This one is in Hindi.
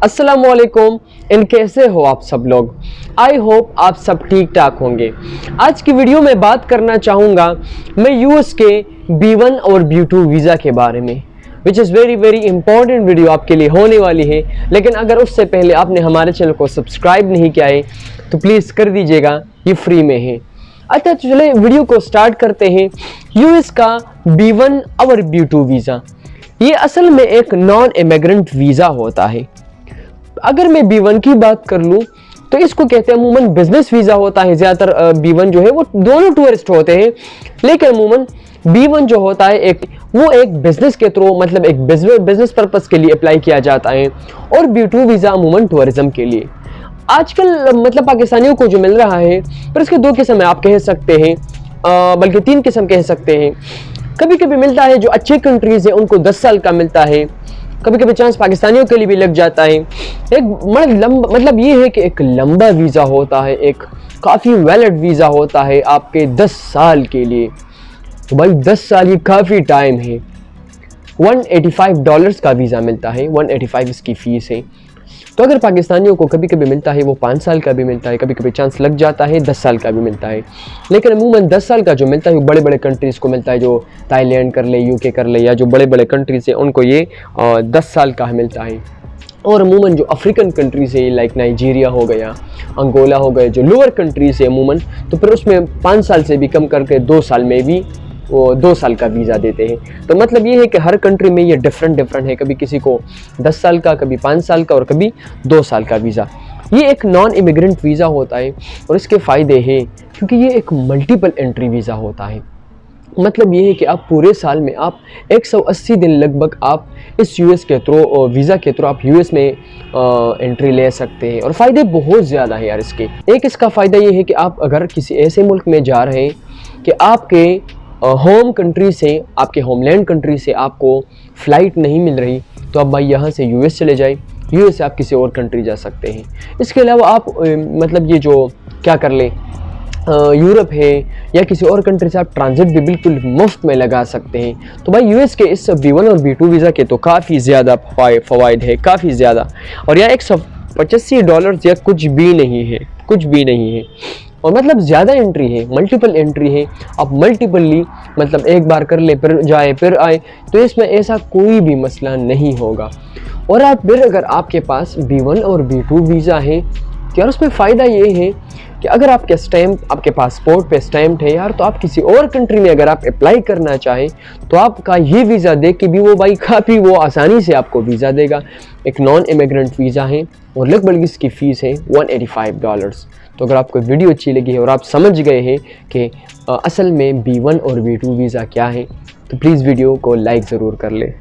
अस्सलामुअलैकुम। इन कैसे हो आप सब लोग? आई होप आप सब ठीक ठाक होंगे। आज की वीडियो में बात करना चाहूँगा मैं यूएस के B1 और B2 वीज़ा के बारे में, which is very important video आपके लिए होने वाली है। लेकिन अगर उससे पहले आपने हमारे चैनल को सब्सक्राइब नहीं किया है तो प्लीज़ कर दीजिएगा, ये फ्री में है। अच्छा तो चले वीडियो को स्टार्ट करते हैं। यूएस का B1 और B2 वीज़ा ये असल में एक नॉन इमिग्रेंट वीज़ा होता है। अगर मैं B1 की बात कर लूँ तो इसको कहते हैं अमूमन बिजनेस वीज़ा होता है। ज़्यादातर B1 जो है वो दोनों टूरिस्ट होते हैं, लेकिन अमूमन B1 जो होता है वो एक बिजनेस के थ्रू, मतलब एक बिजनेस पर्पस के लिए अप्लाई किया जाता है, और B2 वीज़ा अमूमन टूरिज्म के लिए। आजकल मतलब पाकिस्तानियों को जो मिल रहा है, पर इसके दो किस्म आप कह सकते हैं, बल्कि तीन किस्म कह सकते हैं। कभी कभी मिलता है जो अच्छे कंट्रीज़ है उनको 10 साल का मिलता है, कभी कभी चांस पाकिस्तानियों के लिए भी लग जाता है। एक मतलब ये है कि एक लंबा वीज़ा होता है, एक काफ़ी वैलिड वीज़ा होता है आपके 10 साल के लिए। तो भाई 10 साल ये काफ़ी टाइम है। $185 का वीज़ा मिलता है, 185 इसकी फ़ीस है। तो अगर पाकिस्तानियों को कभी कभी मिलता है वो 5 साल का भी मिलता है, कभी कभी चांस लग जाता है 10 साल का भी मिलता है। लेकिन अमूमन 10 साल का जो मिलता है वो बड़े बड़े कंट्रीज़ को मिलता है, जो थाईलैंड कर ले, यूके कर ले, या जो बड़े बड़े कंट्रीज़ हैं उनको ये 10 साल का मिलता है। और अमूमन जो अफ्रीकन कंट्रीज़ है लाइक नाइजीरिया हो गया, अंगोला हो गए, जो लोअर कंट्रीज़ है अमूमन, तो फिर उसमें 5 साल से भी कम करके 2 साल में भी वो 2 साल का वीज़ा देते हैं। तो मतलब ये है कि हर कंट्री में ये डिफरेंट है, कभी किसी को 10 साल का, कभी 5 साल का, और कभी 2 साल का वीज़ा। ये एक नॉन इमिग्रेंट वीज़ा होता है और इसके फ़ायदे हैं क्योंकि ये एक मल्टीपल एंट्री वीज़ा होता है। मतलब ये है कि आप पूरे साल में आप 180 दिन लगभग आप इस यूएस के थ्रू, वीज़ा के थ्रू आप यूएस में एंट्री ले सकते हैं। और फ़ायदे बहुत ज़्यादा है यार इसके। एक इसका फ़ायदा ये है कि आप अगर किसी ऐसे मुल्क में जा रहे हैं कि आपके होम कंट्री से, आपके होमलैंड कंट्री से आपको फ़्लाइट नहीं मिल रही, तो आप भाई यहाँ से यूएस चले जाए, यूएस से आप किसी और कंट्री जा सकते हैं। इसके अलावा आप मतलब ये जो क्या कर ले, यूरोप है या किसी और कंट्री से आप ट्रांजिट भी बिल्कुल मुफ्त में लगा सकते हैं। तो भाई यूएस के इस B1 और B2 वीज़ा के तो काफ़ी ज़्यादा फ़वाइद है, काफ़ी ज़्यादा। और यहाँ $185 या कुछ भी नहीं है। और मतलब ज़्यादा एंट्री है, मल्टीपल एंट्री है। आप मल्टीपली मतलब एक बार कर ले फिर जाए फिर आए, तो इसमें ऐसा कोई भी मसला नहीं होगा। और आप फिर अगर आपके पास B1 और B2 वीज़ा है तो यार उसमें फ़ायदा ये है कि अगर आपके स्टैम्प, आपके पासपोर्ट पे स्टैम्प है यार, तो आप किसी और कंट्री में अगर आप अप्लाई करना चाहें तो आपका ये वीज़ा देख के भी वो भाई काफ़ी वो आसानी से आपको वीज़ा देगा। एक नॉन इमिग्रेंट वीज़ा है और लगभग इसकी फ़ीस है $185। तो अगर आपको वीडियो अच्छी लगी है और आप समझ गए हैं कि असल में B1 और B2 वीज़ा क्या है, तो प्लीज़ वीडियो को लाइक ज़रूर कर लें।